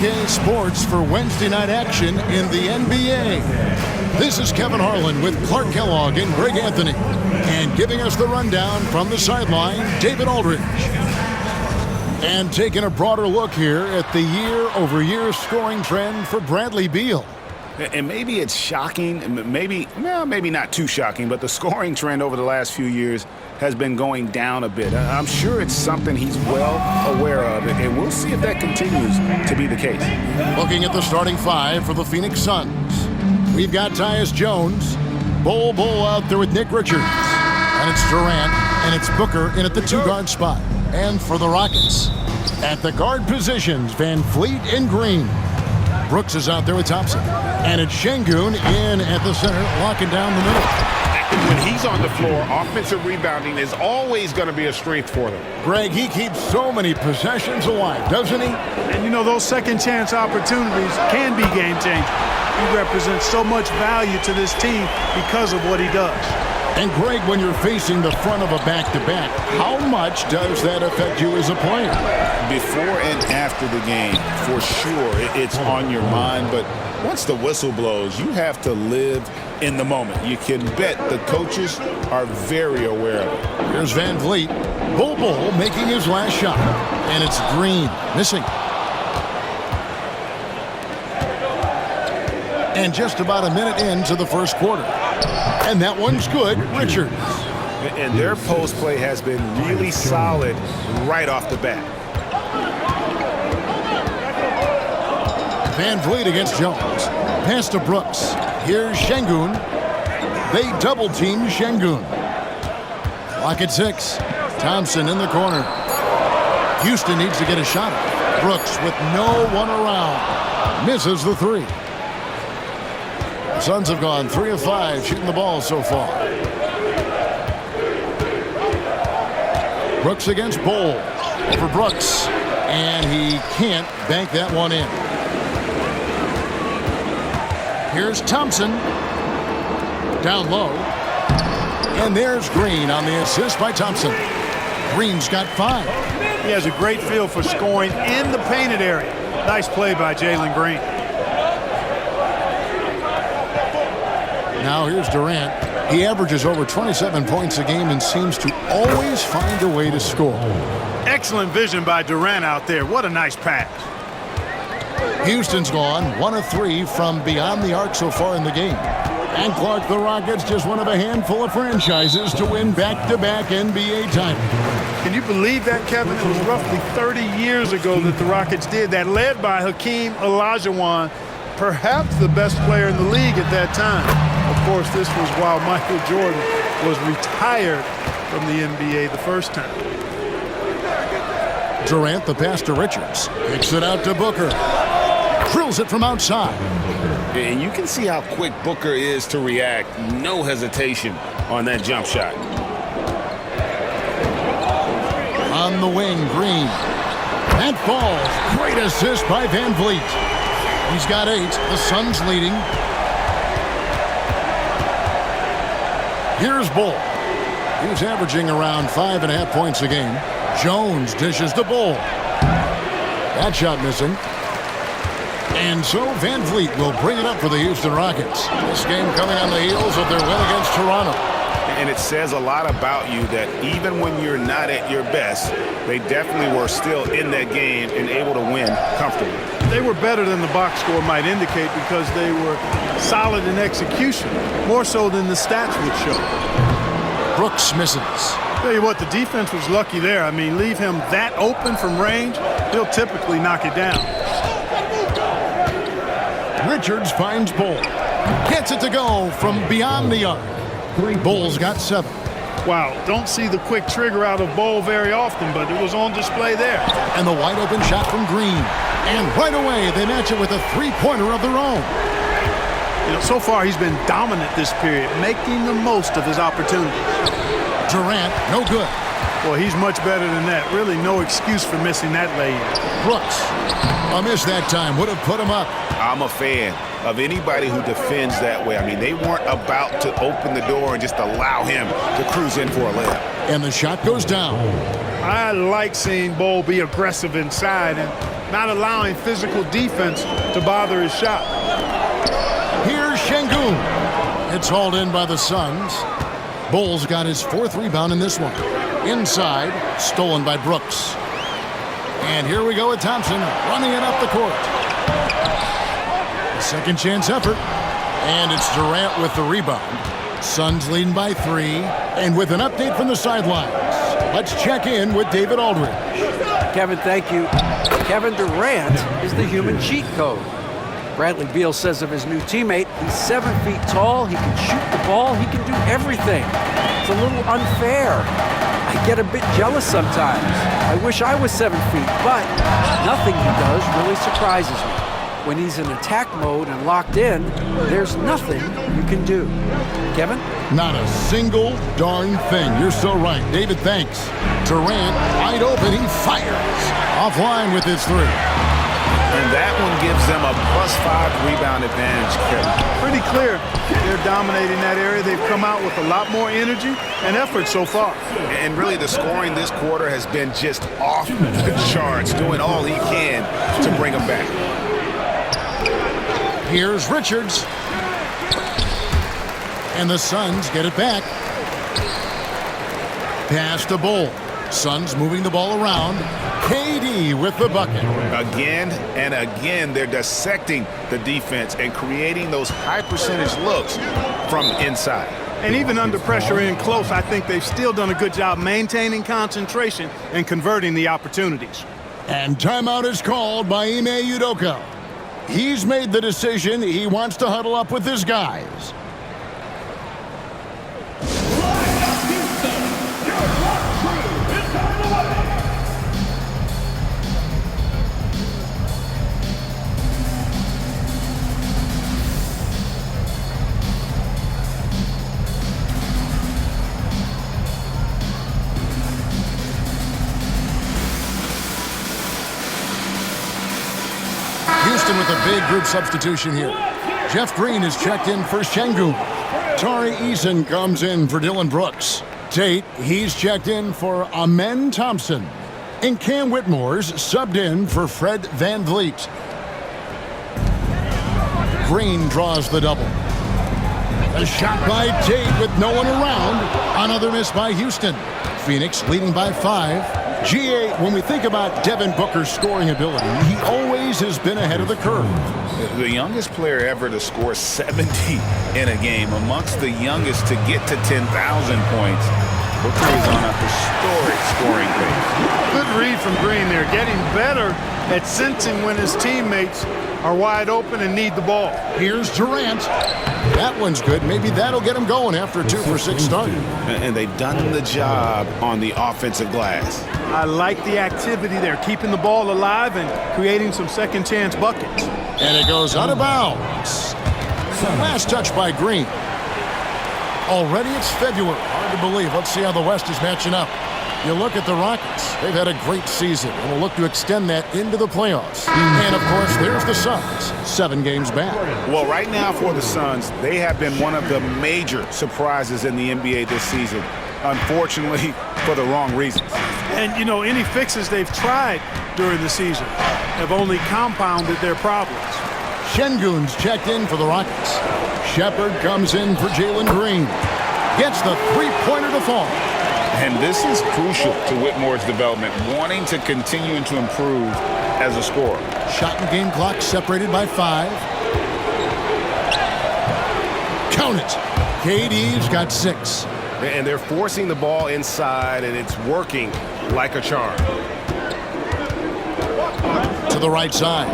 Sports for Wednesday night action in the NBA. This is Kevin Harlan with Clark Kellogg and Greg Anthony. And giving us the rundown from the sideline, David Aldridge. And taking a broader look here at the year-over-year scoring trend for Bradley Beal. And maybe it's shocking, maybe not too shocking, but the scoring trend over the last few years has been going down a bit. I'm sure it's something he's well aware of, and we'll see if that continues to be the case. Looking at the starting five for the Phoenix Suns, we've got Tyus Jones, Bol out there with Nick Richards, and it's Durant, and it's Booker in at the two-guard spot. And for the Rockets, at the guard positions, Van Vliet and Green. Brooks is out there with Thompson, and it's Şengün in at the center, locking down the middle. When he's on the floor, offensive rebounding is always going to be a strength for them. Greg, he keeps so many possessions alive, doesn't he? And you know, those second chance opportunities can be game changing. He represents so much value to this team because of what he does. And Greg, when you're facing the front of a back-to-back, how much does that affect you as a player? Before and after the game, for sure, it's on your mind. But once the whistle blows, you have to live in the moment. You can bet the coaches are very aware of it. Here's Van Vliet. Bol making his last shot. And it's Green missing. And just about a minute into the first quarter. And that one's good. Richards. And their post play has been really solid right off the bat. Van Vliet against Jones. Pass to Brooks. Here's Şengün. They double-team Şengün. Clock at 6. Thompson in the corner. Houston needs to get a shot. Brooks with no one around. Misses the three. The Suns have gone 3 of 5 shooting the ball so far. Brooks against Bol. Over Brooks. And he can't bank that one in. Here's Thompson. Down low. And there's Green on the assist by Thompson. Green's got 5. He has a great feel for scoring in the painted area. Nice play by Jalen Green. Now here's Durant. He averages over 27 points a game and seems to always find a way to score. Excellent vision by Durant out there. What a nice pass. Houston's gone 1 of 3 from beyond the arc so far in the game. And Clark, the Rockets, just one of a handful of franchises to win back-to-back NBA titles. Can you believe that, Kevin? It was roughly 30 years ago that the Rockets did that, led by Hakeem Olajuwon, perhaps the best player in the league at that time. Of course, this was while Michael Jordan was retired from the NBA the first time. Durant, the pass to Richards. Kicks it out to Booker. Drills it from outside. And you can see how quick Booker is to react. No hesitation on that jump shot. On the wing, Green. That falls. Great assist by Van Vliet. He's got 8. The Suns leading. Here's Bol. He's averaging around 5.5 points a game. Jones dishes the Bol. That shot missing. And so Van Vliet will bring it up for the Houston Rockets. This game coming on the heels of their win against Toronto. And it says a lot about you that even when you're not at your best, they definitely were still in that game and able to win comfortably. They were better than the box score might indicate because they were solid in execution, more so than the stats would show. Brooks misses. Tell you what, the defense was lucky there. I mean, leave him that open from range, he'll typically knock it down. Richards finds Bol. Gets it to go from beyond the arc. Bol's got 7. Wow, don't see the quick trigger out of Bol very often, but it was on display there. And the wide open shot from Green. And right away, they match it with a three-pointer of their own. You know, so far he's been dominant this period, making the most of his opportunity. Durant, no good. Well, he's much better than that. Really no excuse for missing that lay-in. Brooks, a miss that time, would have put him up. I'm a fan of anybody who defends that way. I mean, they weren't about to open the door and just allow him to cruise in for a layup. And the shot goes down. I like seeing Bol be aggressive inside, and not allowing physical defense to bother his shot. Here's Şengün. It's hauled in by the Suns. Bulls got his 4th rebound in this one. Inside, stolen by Brooks. And here we go with Thompson running it up the court. A second chance effort. And it's Durant with the rebound. Suns leading by 3. And with an update from the sidelines, let's check in with David Aldridge. Kevin, thank you. Kevin Durant is the human cheat code. Bradley Beal says of his new teammate, he's 7 feet tall, he can shoot the ball, he can do everything. It's a little unfair. I get a bit jealous sometimes. I wish I was 7 feet, but nothing he does really surprises me. When he's in attack mode and locked in, there's nothing you can do. Kevin? Not a single darn thing. You're so right. David, thanks. Durant, wide open, he fires. Offline with his 3. And that one gives them a +5 rebound advantage, Kevin. Pretty clear they're dominating that area. They've come out with a lot more energy and effort so far. And really the scoring this quarter has been just off the charts, doing all he can to bring them back. Here's Richards. And the Suns get it back. Pass to Bull. Suns moving the ball around. KD with the bucket. Again and again, they're dissecting the defense and creating those high-percentage looks from inside. And even under pressure in close, I think they've still done a good job maintaining concentration and converting the opportunities. And timeout is called by Ime Udoka. He's made the decision. He wants to huddle up with his guys. Houston with a big group substitution here. Jeff Green is checked in for Şengün. Tari Eason comes in for Dylan Brooks. Tate, he's checked in for Amen Thompson. And Cam Whitmore's subbed in for Fred VanVleet. Green draws the double. A shot by Tate with no one around. Another miss by Houston. Phoenix leading by 5. GA, when we think about Devin Booker's scoring ability, he always has been ahead of the curve. The youngest player ever to score 70 in a game, amongst the youngest to get to 10,000 points. Booker is on a historic scoring pace. Good read from Green there, getting better at sensing when his teammates are wide open and need the ball. Here's Durant. That one's good. Maybe that'll get him going after a 2 for 6 start. And they've done the job on the offensive glass. I like the activity there, keeping the ball alive and creating some second chance buckets. And it goes out of bounds. Last touch by Green. Already it's February. Hard to believe. Let's see how the West is matching up. You look at the Rockets. They've had a great season and will look to extend that into the playoffs. And, of course, there's the Suns, 7 games back. Well, right now for the Suns, they have been one of the major surprises in the NBA this season. Unfortunately, for the wrong reasons. And, you know, any fixes they've tried during the season have only compounded their problems. Şengün's checked in for the Rockets. Shepard comes in for Jalen Green. Gets the 3-pointer to fall. And this is crucial to Whitmore's development, wanting to continue to improve as a scorer. Shot and game clock separated by 5. Count it. KD's got 6. And they're forcing the ball inside, and it's working like a charm. To the right side.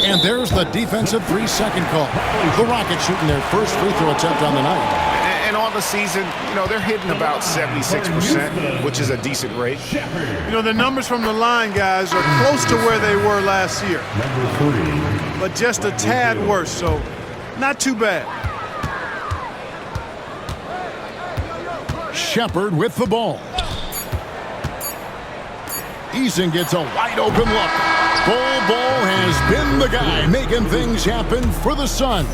And there's the defensive 3-second call. The Rockets shooting their first free throw attempt on the night. And on the season, you know, they're hitting about 76%, which is a decent rate. You know, the numbers from the line, guys, are close to where they were last year. But just a tad worse, so not too bad. Shepard with the ball. Eason gets a wide open look. Bol has been the guy making things happen for the Suns.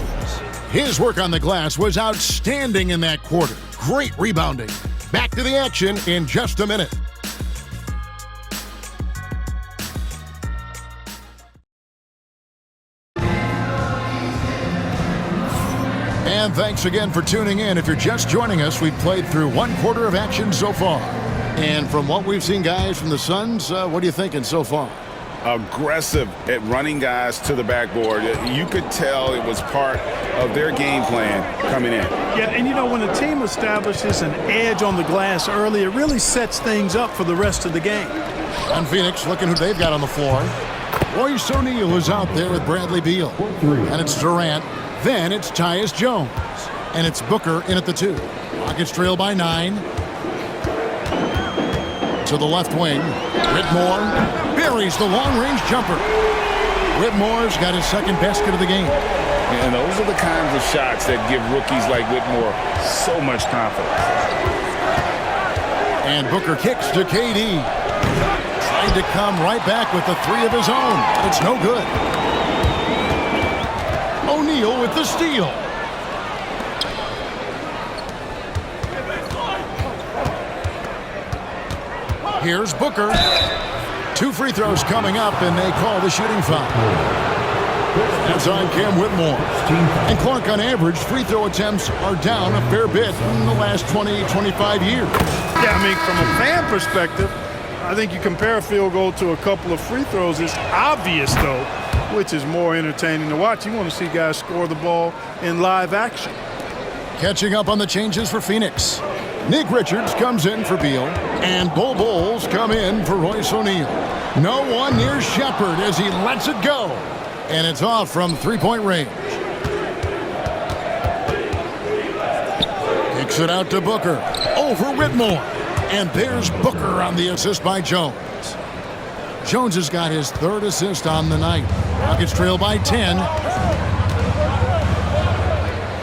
His work on the glass was outstanding in that quarter. Great rebounding. Back to the action in just a minute. And thanks again for tuning in. If you're just joining us, we've played through 1/4 of action so far. And from what we've seen, guys, from the Suns, what are you thinking so far? Aggressive at running guys to the backboard. You could tell it was part of their game plan coming in. Yeah, and you know, when a team establishes an edge on the glass early, it really sets things up for the rest of the game. And Phoenix looking who they've got on the floor. Royce O'Neal is out there with Bradley Beal. And it's Durant. Then it's Tyus Jones. And it's Booker in at the 2. Rockets trail by 9. To the left wing. Whitmore buries the long-range jumper. Whitmore's got his second basket of the game. And those are the kinds of shots that give rookies like Whitmore so much confidence. And Booker kicks to KD. Trying to come right back with the 3 of his own. But it's no good. O'Neal with the steal. Here's Booker. 2 free throws coming up, and they call the shooting foul. That's on Cam Whitmore. And Clark, on average, free throw attempts are down a fair bit in the last 20, 25 years. Yeah, I mean, from a fan perspective, I think you compare a field goal to a couple of free throws. It's obvious, though, which is more entertaining to watch. You want to see guys score the ball in live action. Catching up on the changes for Phoenix. Nick Richards comes in for Beal, and Bol Bol's come in for Royce O'Neal. No one near Shepherd as he lets it go, and it's off from three-point range. Kicks it out to Booker, over Whitmore, and there's Booker on the assist by Jones. Jones has got his 3rd assist on the night. Rockets trail by 10.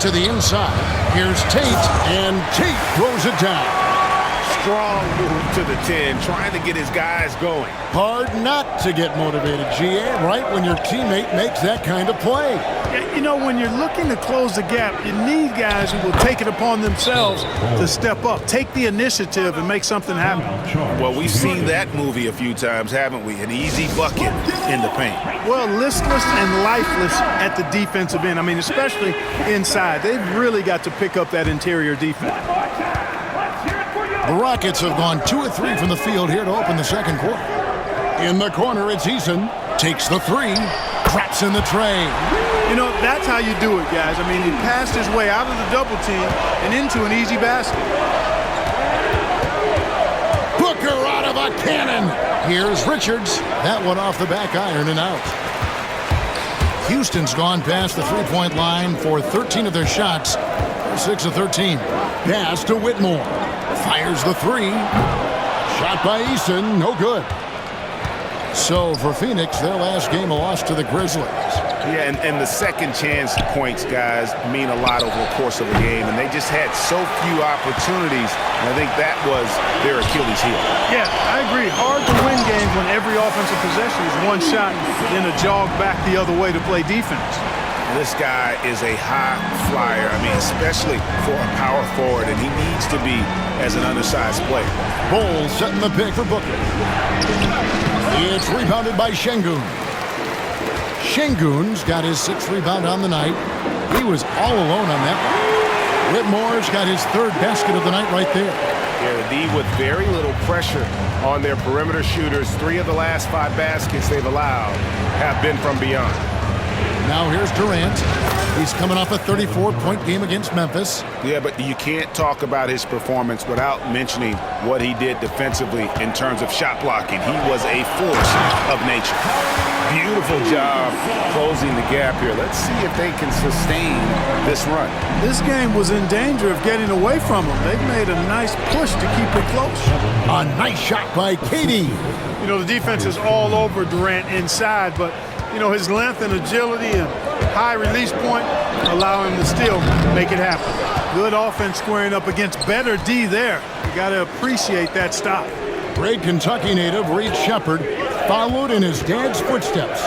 To the inside. Here's Tate, and Tate throws it down. Strong move to the 10, trying to get his guys going. Hard not to get motivated, GA, right when your teammate makes that kind of play. Yeah, you know, when you're looking to close the gap, you need guys who will take it upon themselves to step up, take the initiative, and make something happen. Well, we've seen that movie a few times, haven't we? An easy bucket in the paint. Well, listless and lifeless at the defensive end. I mean, especially inside. They've really got to pick up that interior defense. The Rockets have gone 2 of 3 from the field here to open the second quarter. In the corner, it's Eason. Takes the 3. Traps in the tray. You know, that's how you do it, guys. I mean, he passed his way out of the double team and into an easy basket. Booker out of a cannon. Here's Richards. That one off the back iron and out. Houston's gone past the three-point line for 13 of their shots. 6 of 13. Pass to Whitmore. Fires the 3. Shot by Eason. No good. So for Phoenix, their last game a loss to the Grizzlies. Yeah, and the second chance points, guys, mean a lot over the course of a game, and they just had so few opportunities, and I think that was their Achilles heel. Yeah, I agree. Hard to win games when every offensive possession is one shot, then a jog back the other way to play defense. This guy is a high flyer, I mean, especially for a power forward, and he needs to be as an undersized player. Bol setting the pick for Booker. It's rebounded by Şengün. Şengün's got his 6th rebound on the night. He was all alone on that one. Whitmore's got his 3rd basket of the night right there. Yeah, the D with very little pressure on their perimeter shooters. 3 of the last 5 baskets they've allowed have been from beyond. Now here's Durant. He's coming off a 34-point game against Memphis. Yeah, but you can't talk about his performance without mentioning what he did defensively in terms of shot blocking. He was a force of nature. Beautiful job closing the gap here. Let's see if they can sustain this run. This game was in danger of getting away from them. They've made a nice push to keep it close. A nice shot by KD. You know, the defense is all over Durant inside, but, you know, his length and agility and high release point allow him to still make it happen. Good offense squaring up against better D there. You got to appreciate that stop. Great Kentucky native Reed Shepherd followed in his dad's footsteps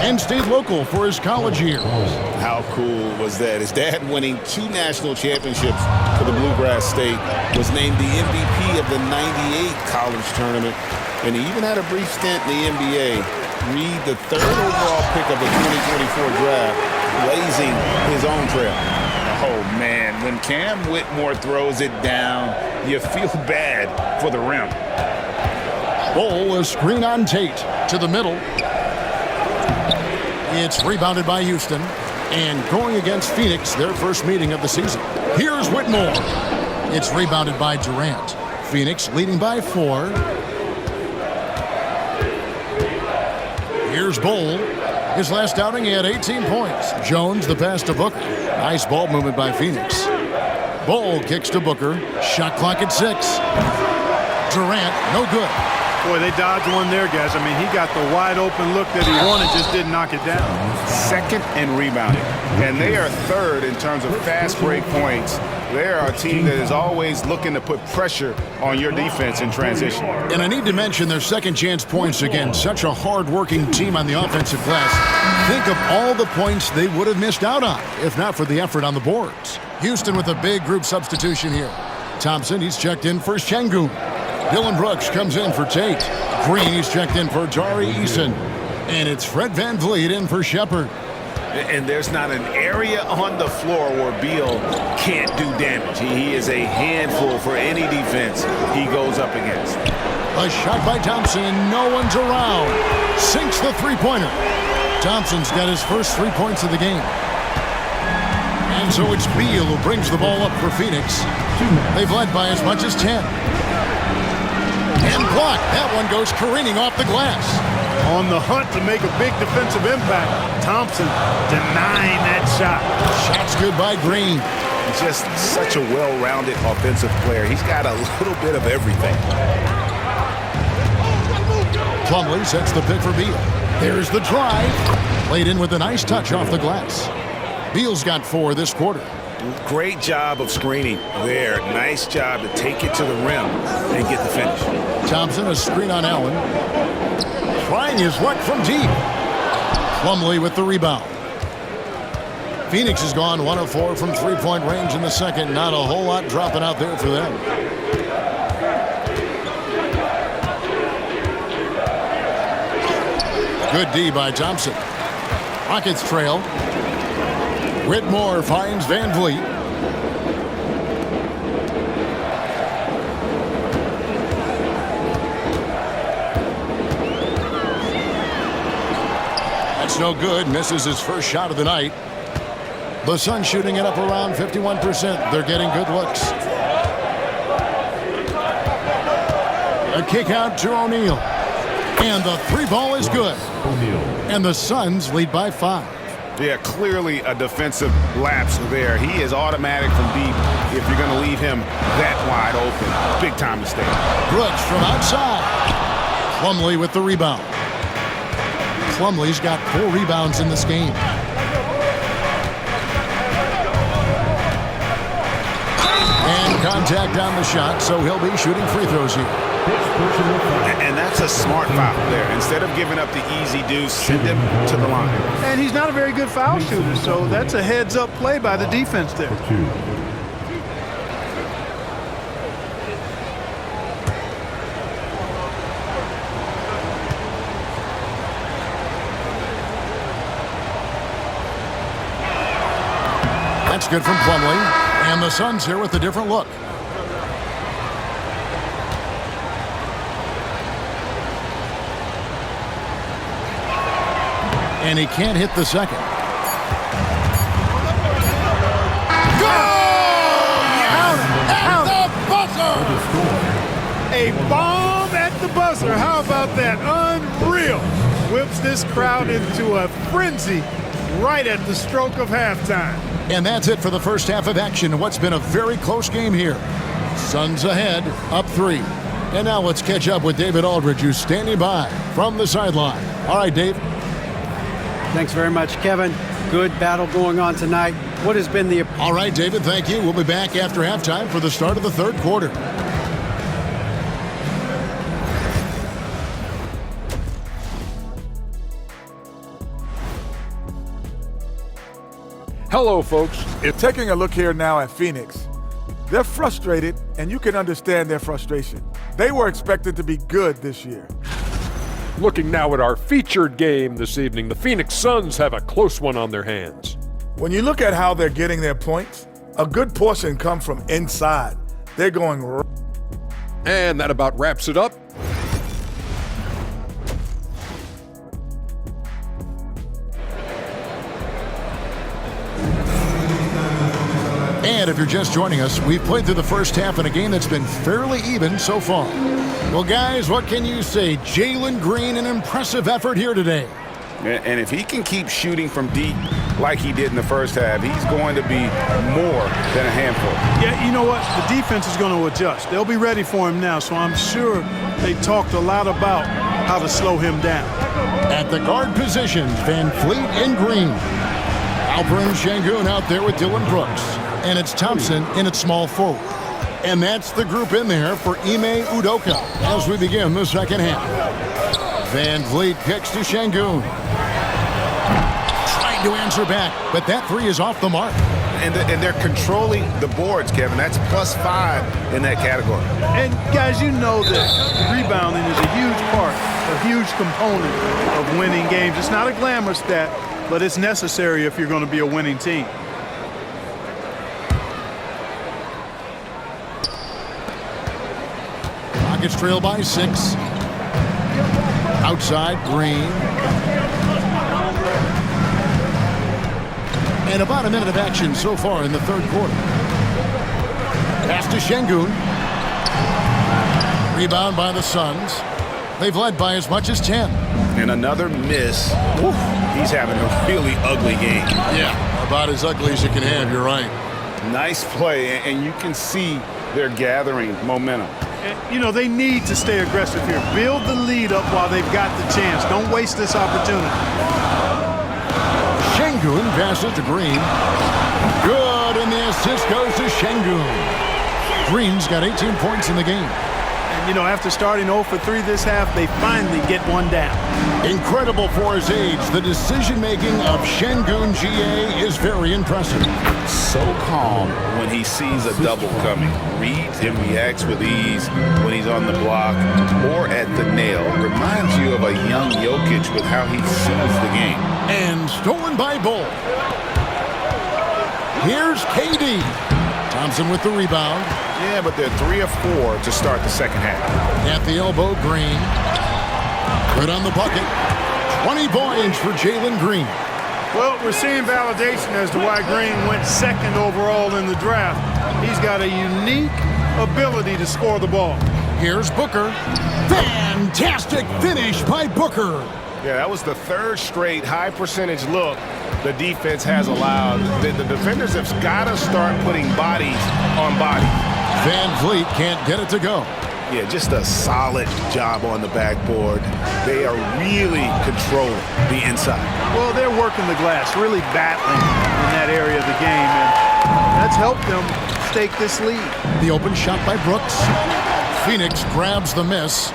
and stayed local for his college years. How cool was that? His dad winning 2 national championships for the Bluegrass State, was named the MVP of the '98 college tournament, and he even had a brief stint in the NBA. Reed, the 3rd overall pick of the 2024 draft, blazing his own trail. Oh, man, when Cam Whitmore throws it down, you feel bad for the rim. Bull, a screen on Tate to the middle. It's rebounded by Houston. And going against Phoenix, their first meeting of the season. Here's Whitmore. It's rebounded by Durant. Phoenix leading by 4. Here's Bull. His last outing, he had 18 points. Jones, the pass to Booker. Nice ball movement by Phoenix. Bull kicks to Booker. Shot clock at 6. Durant, no good. Boy, they dodged one there, guys. I mean, he got the wide open look that he wanted, just didn't knock it down. Second in rebounding. And they are third in terms of fast break points. They are a team that is always looking to put pressure on your defense in transition. And I need to mention their second chance points again. Such a hard-working team on the offensive glass. Think of all the points they would have missed out on if not for the effort on the boards. Houston with a big group substitution here. Thompson, he's checked in for Şengün. Dylan Brooks comes in for Tate. Green, he's checked in for Tari Eason. And it's Fred VanVleet in for Shepherd. And there's not an area on the floor where Beal can't do damage. He is a handful for any defense he goes up against. A shot by Thompson, and no one's around. Sinks the three-pointer. Thompson's got his first 3 points of the game. And so it's Beal who brings the ball up for Phoenix. They've led by as much as 10. And blocked. That one goes careening off the glass. On the hunt to make a big defensive impact. Thompson denying that shot. Shot's good by Green. Just such a well-rounded offensive player. He's got a little bit of everything. Plumlee sets the pick for Beal. There's the drive. Played in with a nice touch off the glass. Beal's got 4 this quarter. Great job of screening there. Nice job to take it to the rim and get the finish. Thompson, a screen on Allen. Trying his luck from deep. Plumlee with the rebound. Phoenix has gone 1 of 4 from three-point range in the second. Not a whole lot dropping out there for them. Good D by Thompson. Rockets trail. Whitmore finds VanVleet. That's no good. Misses his first shot of the night. The Suns shooting it up around 51%. They're getting good looks. A kick out to O'Neal. And the 3-ball is good. And the Suns lead by 5. Yeah, clearly a defensive lapse there. He is automatic from deep if you're going to leave him that wide open. Big time mistake. Brooks from outside. Plumlee with the rebound. Plumlee's got 4 rebounds in this game. And contact on the shot, so he'll be shooting free throws here. And that's a smart foul there. Instead of giving up the easy deuce, send him to the line. And he's not a very good foul shooter, so that's a heads-up play by the defense there. That's good from Plumlee. And the Suns here with a different look. And he can't hit the second. Go! At the buzzer! A bomb at the buzzer. How about that? Unreal. Whips this crowd into a frenzy right at the stroke of halftime. And that's it for the first half of action. What's been a very close game here. Suns ahead, up 3. And now let's catch up with David Aldridge, who's standing by from the sideline. All right, Dave. Thanks very much, Kevin. Good battle going on tonight. What has been the... All right, David, thank you. We'll be back after halftime for the start of the third quarter. Hello, folks. Taking a look here now at Phoenix. They're frustrated, and you can understand their frustration. They were expected to be good this year. Looking now at our featured game this evening, the Phoenix Suns have a close one on their hands. When you look at how they're getting their points, A good portion come from inside. They're going And that about wraps it up. And if you're just joining us, we've played through the first half in a game that's been fairly even so far. Well, guys, what can you say? Jalen Green, an impressive effort here today. And if he can keep shooting from deep like he did in the first half, he's going to be more than a handful. Yeah, you know what? The defense is going to adjust. They'll be ready for him now, so I'm sure they talked a lot about how to slow him down. At the guard positions, Van Fleet and Green. Alperen Sengun out there with Dylan Brooks. And it's Thompson in at small forward. And that's the group in there for Ime Udoka as we begin the second half. Van Vliet kicks to Sengun. Trying to answer back, but that three is off the mark. And they're controlling the boards, Kevin. That's +5 in that category. And, guys, you know that rebounding is a huge part, a huge component of winning games. It's not a glamour stat, but it's necessary if you're going to be a winning team. Rockets trail by 6. Outside, Green. And about a minute of action so far in the third quarter. Pass to Sengun. Rebound by the Suns. They've led by as much as 10. And another miss. Oof, he's having a really ugly game. Yeah, about as ugly as you can have, you're right. Nice play, and you can see they're gathering momentum. And, you know, they need to stay aggressive here. Build the lead up while they've got the chance. Don't waste this opportunity. Sengun passes to Green. Good, and the assist goes to Sengun. Green's got 18 points in the game. And, you know, after starting 0 for 3 this half, they finally get one down. Incredible for his age. The decision-making of Sengun GA is very impressive. So calm when he sees a double coming. Reads and reacts with ease when he's on the block or at the nail. Reminds you of a young Jokic with how he sees the game. And stolen by Bull. Here's KD. Thompson with the rebound. Yeah, but they're 3 of 4 to start the second half. At the elbow, Green. Good on the bucket. 20 points for Jalen Green. Well, we're seeing validation as to why Green went second overall in the draft. He's got a unique ability to score the ball. Here's Booker. Fantastic finish by Booker. Yeah, that was the third straight high percentage look the defense has allowed. The defenders have got to start putting bodies on bodies. Van Vliet can't get it to go. Yeah, just a solid job on the backboard. They are really controlling the inside. Well, they're working the glass, really battling in that area of the game, and that's helped them stake this lead. The open shot by Brooks. Phoenix grabs the miss.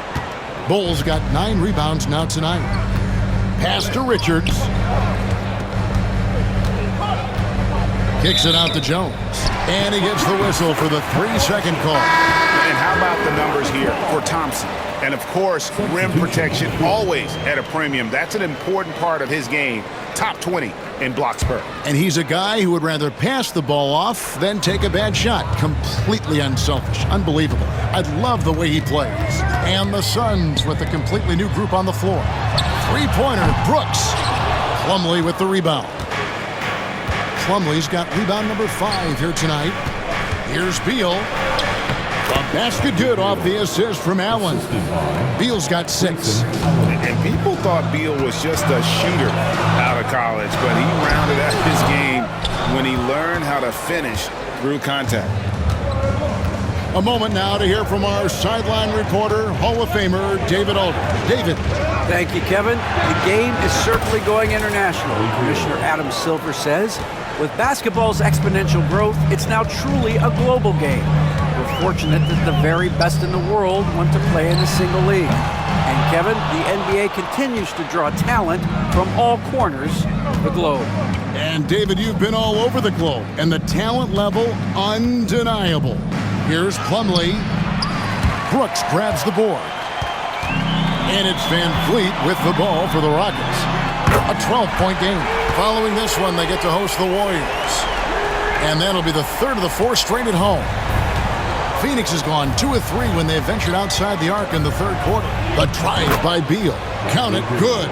Bulls got 9 rebounds now tonight. Pass to Richards. Kicks it out to Jones. And he gets the whistle for the 3-second call. And how about the numbers here for Thompson? And, of course, rim protection always at a premium. That's an important part of his game. Top 20 in blocks per. And he's a guy who would rather pass the ball off than take a bad shot. Completely unselfish. Unbelievable. I love the way he plays. And the Suns with a completely new group on the floor. 3-pointer, Brooks. Plumlee with the rebound. Plumlee's got rebound number 5 here tonight. Here's Beal. A basket good off the assist from Allen. Beal's got 6. And people thought Beal was just a shooter out of college, but he rounded out his game when he learned how to finish through contact. A moment now to hear from our sideline reporter, Hall of Famer David Aldridge. David. Thank you, Kevin. The game is certainly going international. Commissioner Adam Silver says, with basketball's exponential growth, it's now truly a global game. We're fortunate that the very best in the world want to play in a single league. And Kevin, the NBA continues to draw talent from all corners of the globe. And David, you've been all over the globe, and the talent level undeniable. Here's Plumlee. Brooks grabs the board. And it's Van Vliet with the ball for the Rockets. A 12-point game. Following this one, they get to host the Warriors. And that'll be the third of the 4 straight at home. Phoenix has gone 2 of 3 when they ventured outside the arc in the third quarter. The drive by Beal. Count it, good.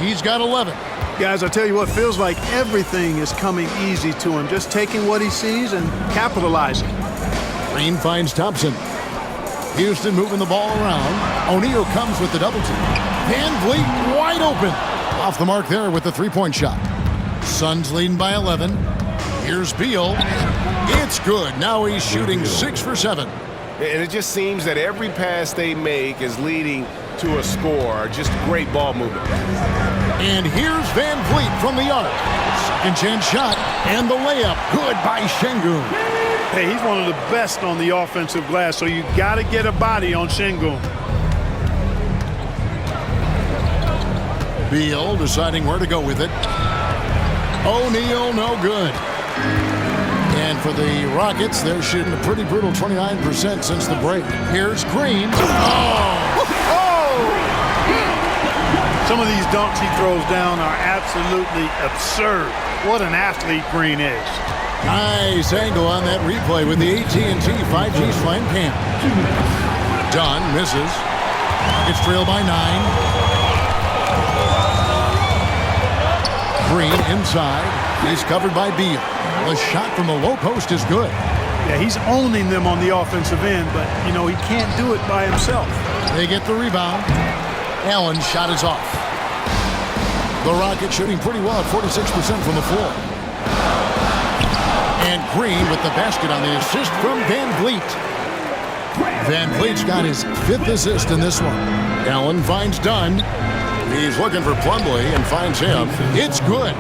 He's got 11. Guys, I tell you what, feels like everything is coming easy to him. Just taking what he sees and capitalizing. Green finds Thompson. Houston moving the ball around. O'Neal comes with the double team. Van Vliet wide open. Off the mark there with the three-point shot. Suns leading by 11. Here's Beal. It's good. Now he's shooting 6 for 7. And it just seems that every pass they make is leading to a score. Just great ball movement. And here's Van Vliet from the arc. Second chance shot and the layup. Good by Şengün. Hey, he's one of the best on the offensive glass, so you got to get a body on Şengün. Beal deciding where to go with it. O'Neal, no good. And for the Rockets, they're shooting a pretty brutal 29% since the break. Here's Green. Some of these dunks he throws down are absolutely absurd. What an athlete Green is. Nice angle on that replay with the AT&T 5G Slam Cam. Dunn misses. Rockets trail by 9. Green inside. He's covered by Beal. The shot from the low post is good. Yeah, he's owning them on the offensive end, but, you know, he can't do it by himself. They get the rebound. Allen's shot is off. The Rockets shooting pretty well at 46% from the floor. And Green with the basket on the assist from Van Vliet. Van Vliet's got his 5th assist in this one. Allen finds Dunn. He's looking for Plumlee and finds him. It's good.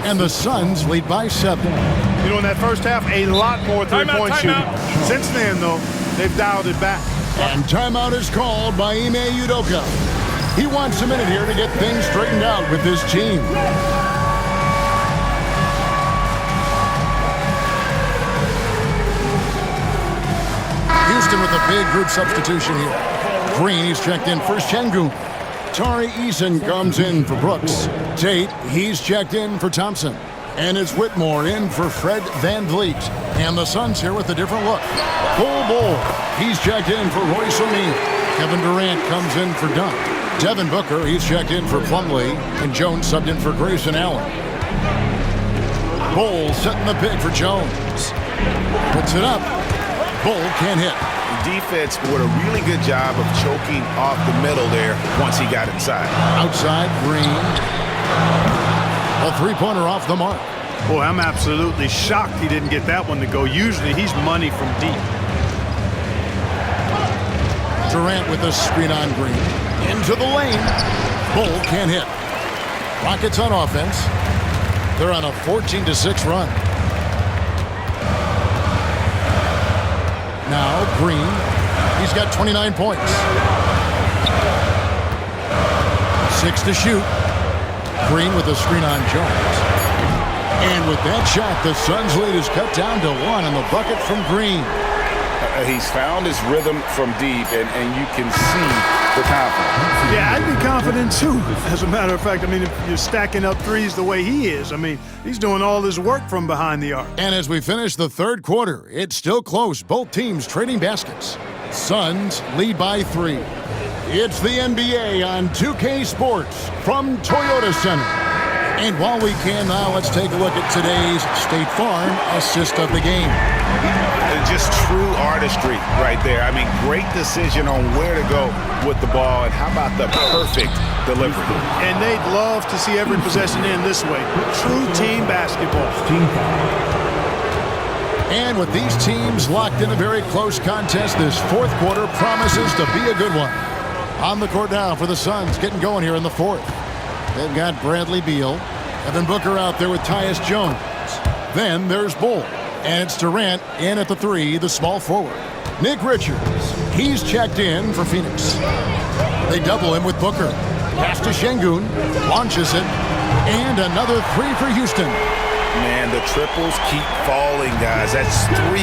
And the Suns lead by 7. You know, in that first half, a lot more three-point shooting. Since then, though, they've dialed it back. And timeout is called by Ime Udoka. He wants a minute here to get things straightened out with his team. Houston with a big group substitution here. Green, he's checked in for Şengün. Tari Eason comes in for Brooks. Tate, he's checked in for Thompson. And it's Whitmore in for Fred Van Vliet. And the Suns here with a different look. Bull, he's checked in for Royce O'Neal. Kevin Durant comes in for Dunn. Devin Booker, he's checked in for Plumlee. And Jones subbed in for Grayson Allen. Bull setting the pick for Jones. Puts it up. Bull can't hit. Defense did a really good job of choking off the middle there once he got inside. Outside, Green. A three-pointer off the mark. Boy, I'm absolutely shocked he didn't get that one to go. Usually he's money from deep. Durant with a screen on Green. Into the lane. Bull can't hit. Rockets on offense. They're on a 14-6 run. Now, Green, he's got 29 points. 6 to shoot. Green with a screen on Jones. And with that shot, the Suns' lead is cut down to 1 on the bucket from Green. He's found his rhythm from deep, and you can see the confidence. Yeah, I'd be confident too. As a matter of fact, I mean, if you're stacking up threes the way he is, I mean, he's doing all his work from behind the arc. And as we finish the third quarter, it's still close. Both teams trading baskets. Suns lead by 3. It's the NBA on 2K Sports from Toyota Center. And while we can now, let's take a look at today's State Farm assist of the game. Just true artistry right there. I mean, great decision on where to go with the ball, and how about the perfect delivery. And they'd love to see every possession end this way. True team basketball. And with these teams locked in a very close contest, this fourth quarter promises to be a good one. On the court now for the Suns, getting going here in the fourth. They've got Bradley Beal, Devin Booker out there with Tyus Jones. Then there's Bull. And it's Durant in at the 3, the small forward. Nick Richards, he's checked in for Phoenix. They double him with Booker. Pass to Şengün, launches it, and another 3 for Houston. Man, the triples keep falling, guys. That's 3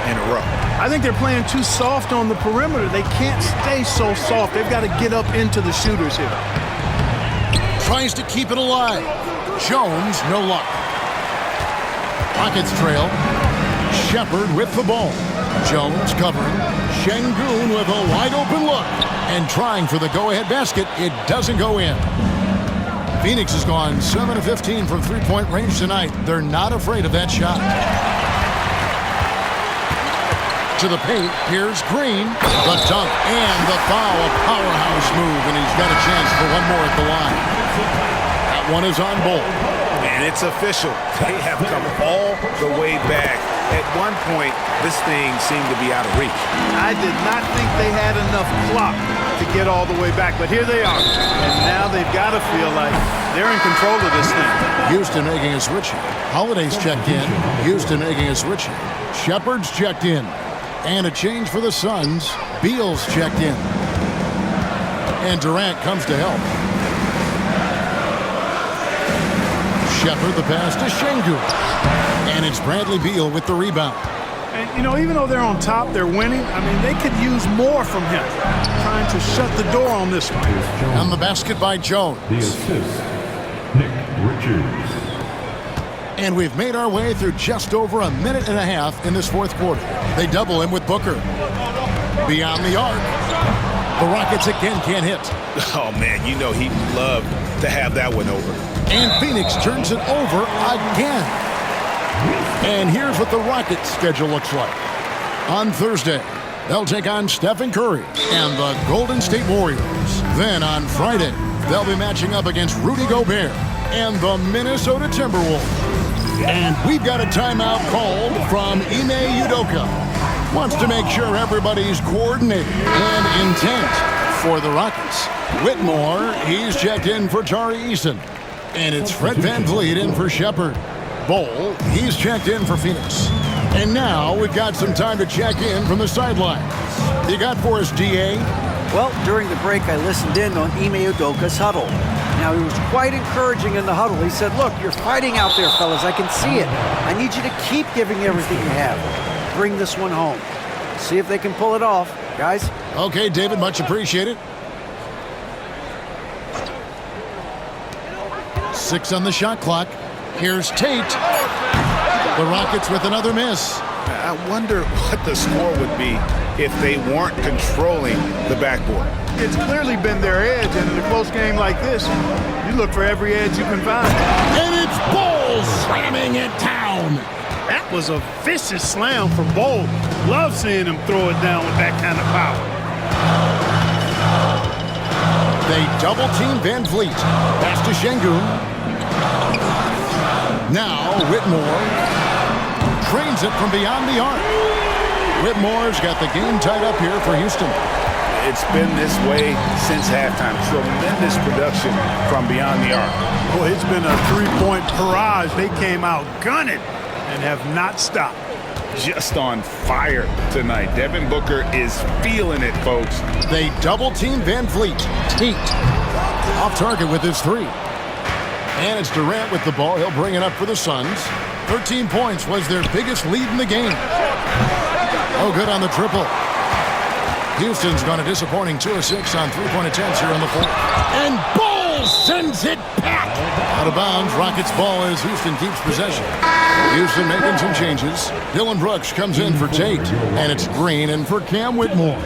in a row. I think they're playing too soft on the perimeter. They can't stay so soft. They've got to get up into the shooters here. Tries to keep it alive. Jones, no luck. Rockets trail. Shepard with the ball. Jones covering. Şengün with a wide open look. And trying for the go-ahead basket. It doesn't go in. Phoenix has gone 7 of 15 from three-point range tonight. They're not afraid of that shot. To the paint, here's Green. The dunk and the foul. A powerhouse move, and he's got a chance for one more at the line. That one is on Bol. And it's official. They have come all the way back. At one point, this thing seemed to be out of reach. I did not think they had enough clock to get all the way back, but here they are. And now they've got to feel like they're in control of this thing. Houston making a switch here. Holiday's checked in. Houston making a switch here. Shepard's checked in. And a change for the Suns. Beal's checked in. And Durant comes to help. Shepard, the pass to Şengün. And it's Bradley Beal with the rebound. And, you know, even though they're on top, they're winning. I mean, they could use more from him. Trying to shut the door on this one. On the basket by Jones. The assist, Nick Richards. And we've made our way through just over a minute and a half in this fourth quarter. They double him with Booker. Beyond the arc. The Rockets again can't hit. Oh, man, you know he'd love to have that one over. And Phoenix turns it over again. And here's what the Rockets' schedule looks like. On Thursday, they'll take on Stephen Curry and the Golden State Warriors. Then on Friday, they'll be matching up against Rudy Gobert and the Minnesota Timberwolves. And we've got a timeout called from Ime Udoka. Wants to make sure everybody's coordinated and intent for the Rockets. Whitmore, he's checked in for Tari Eason. And it's Fred VanVleet in for Shepard. Bol, he's checked in for Phoenix. And now we've got some time to check in from the sidelines. You got for us, DA? Well, during the break, I listened in on Ime Udoka's huddle. Now, he was quite encouraging in the huddle. He said, look, you're fighting out there, fellas. I can see it. I need you to keep giving everything you have. Bring this one home. See if they can pull it off, guys. Okay, David, much appreciated. 6 on the shot clock. Here's Tate. The Rockets with another miss. I wonder what the score would be if they weren't controlling the backboard. It's clearly been their edge, and in a close game like this, you look for every edge you can find. And it's Bol slamming it down. That was a vicious slam for Bol. Love seeing him throw it down with that kind of power. They double-team VanVleet. Pass to Şengün. Now Whitmore trains it from beyond the arc. Whitmore's got the game tied up here for Houston. It's been this way since halftime. Tremendous production from beyond the arc. Boy, it's been a three-point barrage. They came out gunning and have not stopped. Just on fire tonight. Devin Booker is feeling it, folks. They double-team VanVleet. Tate off target with his three. And it's Durant with the ball. He'll bring it up for the Suns. 13 points was their biggest lead in the game. Oh, good on the triple. Houston's gone a disappointing 2 of 6 on three-point attempts here on the fourth. And Bol sends it back. Out of bounds. Rockets ball as Houston keeps possession. Houston making some changes. Dylan Brooks comes in for Tate. And it's Green in for Cam Whitmore.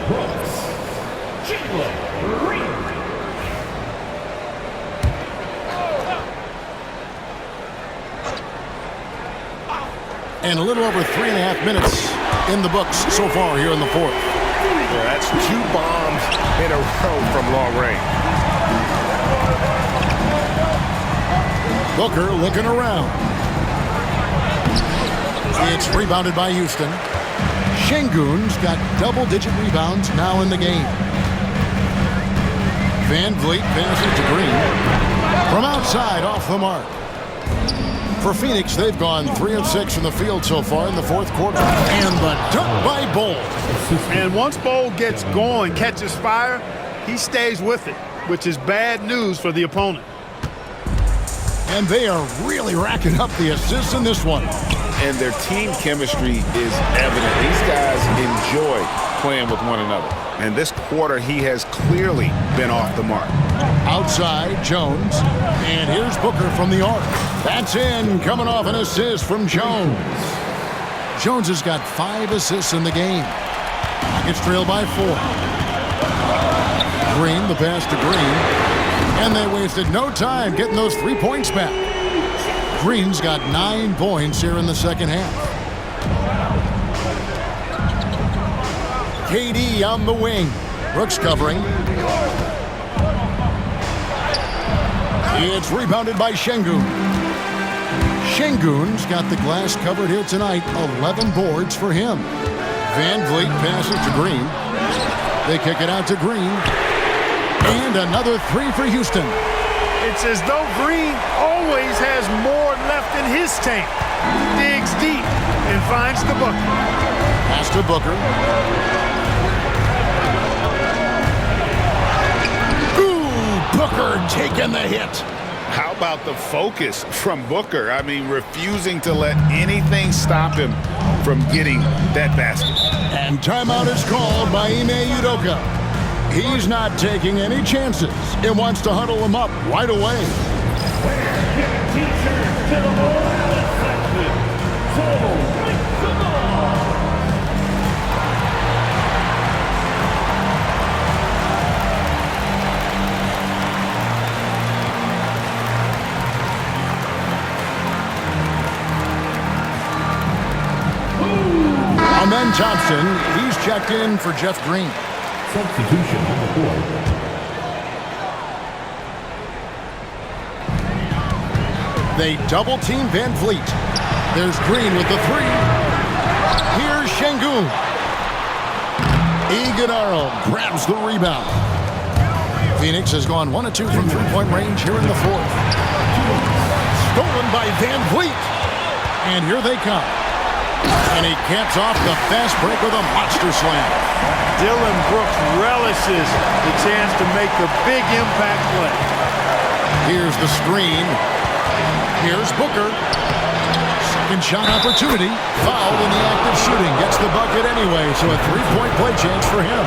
And a little over 3.5 minutes in the books so far here in the fourth. Yeah, that's 2 bombs in a row from long range. Booker looking around. It's rebounded by Houston. Şengün's got double-digit rebounds now in the game. VanVleet passes to Green. From outside, off the mark. For Phoenix, they've gone 3 of 6 from the field so far in the fourth quarter. And the dunk by Bol. And once Bol gets going, catches fire, he stays with it, which is bad news for the opponent. And they are really racking up the assists in this one. And their team chemistry is evident. These guys enjoy playing with one another. And this quarter, he has clearly been off the mark. Outside, Jones. And here's Booker from the arc. That's in, coming off an assist from Jones. Jones has got 5 assists in the game. Rockets trail by 4. Green, the pass to Green. And they wasted no time getting those 3 points back. Green's got 9 points here in the second half. KD on the wing. Brooks covering. It's rebounded by Şengün. Şengün's got the glass covered here tonight. 11 boards for him. Van Vliet passes to Green. They kick it out to Green. And another 3 for Houston. It's as though Green always has more left in his tank. Digs deep and finds the Booker. Pass to Booker. Booker taking the hit. How about the focus from Booker? I mean, refusing to let anything stop him from getting that basket. And timeout is called by Ime Udoka. He's not taking any chances and wants to huddle him up right away. Amen Thompson, he's checked in for Jeff Green. Substitution on the court. They double team Van Vliet. There's Green with the 3. Here's Şengün. Iguodala grabs the rebound. Phoenix has gone 1 of 2 from 3-point range here in the 4th. Stolen by Van Vliet. And here they come. And he caps off the fast break with a monster slam. Dillon Brooks relishes the chance to make the big impact play. Here's the screen. Here's Booker. Second shot opportunity. Fouled in the act of shooting. Gets the bucket anyway, so a 3-point play chance for him.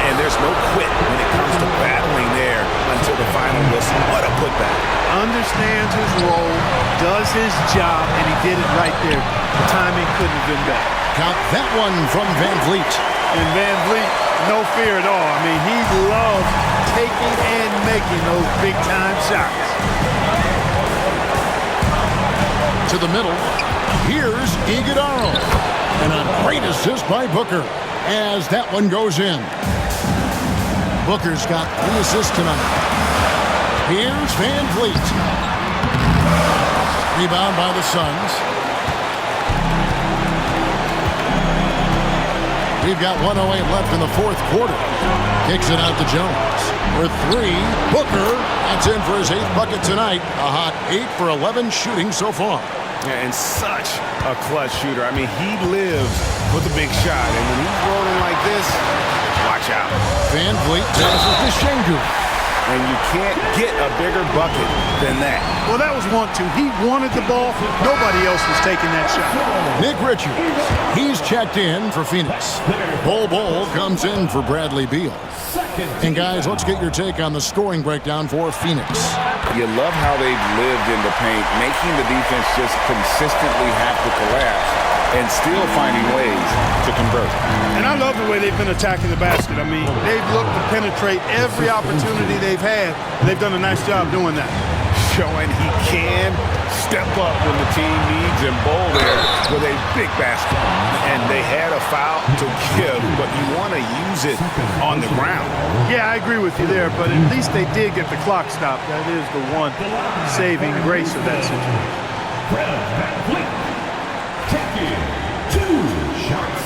And there's no quit when it comes to battling there until the final whistle. What a putback. Understands his role, does his job, and he did it right there. The timing couldn't have been better. Count that one from Van Vliet. And Van Vliet, no fear at all. I mean, he loves taking and making those big-time shots. To the middle. Here's Iguodala. And a great assist by Booker as that one goes in. Booker's got 3 assists tonight. Here's Van Vliet. Rebound by the Suns. We've got 1:08 left in the 4th quarter. Kicks it out to Jones. For 3, Booker. That's in for his 8th bucket tonight. A hot 8 for 11 shooting so far. Yeah, and such a clutch shooter. I mean, he lives with a big shot. And when he's rolling like this, watch out. Van Vliet passes to Şengün. And you can't get a bigger bucket than that. Well, that was 1-2. He wanted the ball. Nobody else was taking that shot. Nick Richards, he's checked in for Phoenix. Bol comes in for Bradley Beal. And guys, let's get your take on the scoring breakdown for Phoenix. You love how they've lived in the paint, making the defense just consistently have to collapse and still finding ways to convert. And I love the way they've been attacking the basket. I mean, they've looked to penetrate every opportunity they've had, and they've done a nice job doing that. Showing he can step up when the team needs him. Bol there with a big basket. And they had a foul to give, but you want to use it on the ground. Yeah, I agree with you there, but at least they did get the clock stopped. That is the one saving grace of that situation. Taking 2 shots.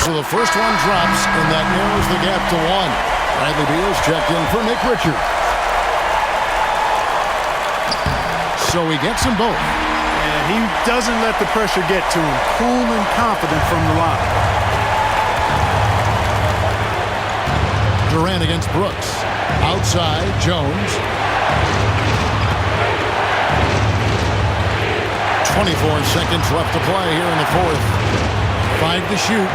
So the first one drops, and that narrows the gap to 1. Bradley Beal's checked in for Nick Richards. So he gets them both. And he doesn't let the pressure get to him. Cool and confident from the line. Durant against Brooks. Outside, Jones. 24 seconds left to play here in the 4th. 5 to shoot.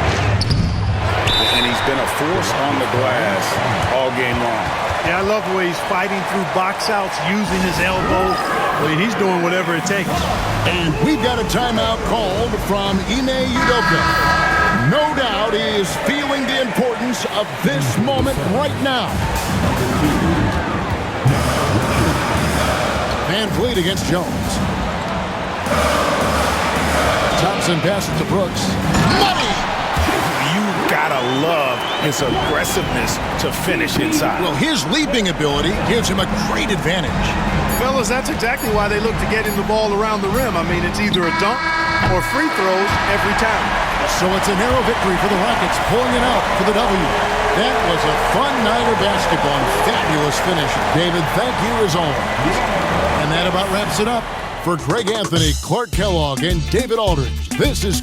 And he's been a force on the glass all game long. Yeah, I love the way he's fighting through box outs, using his elbow. I mean, he's doing whatever it takes. And we've got a timeout called from Ime Udoka. No doubt he is feeling the importance of this moment right now. Van Vliet against Jones. Thompson passes to Brooks. Money! You gotta love his aggressiveness to finish inside. Well, his leaping ability gives him a great advantage. Fellas, that's exactly why they look to getting the ball around the rim. I mean, it's either a dunk or free throws every time. So it's a narrow victory for the Rockets, pulling it out for the W. That was a fun night of basketball and fabulous finish. David, thank you as always. And that about wraps it up. For Greg Anthony, Clark Kellogg, and David Aldridge, this is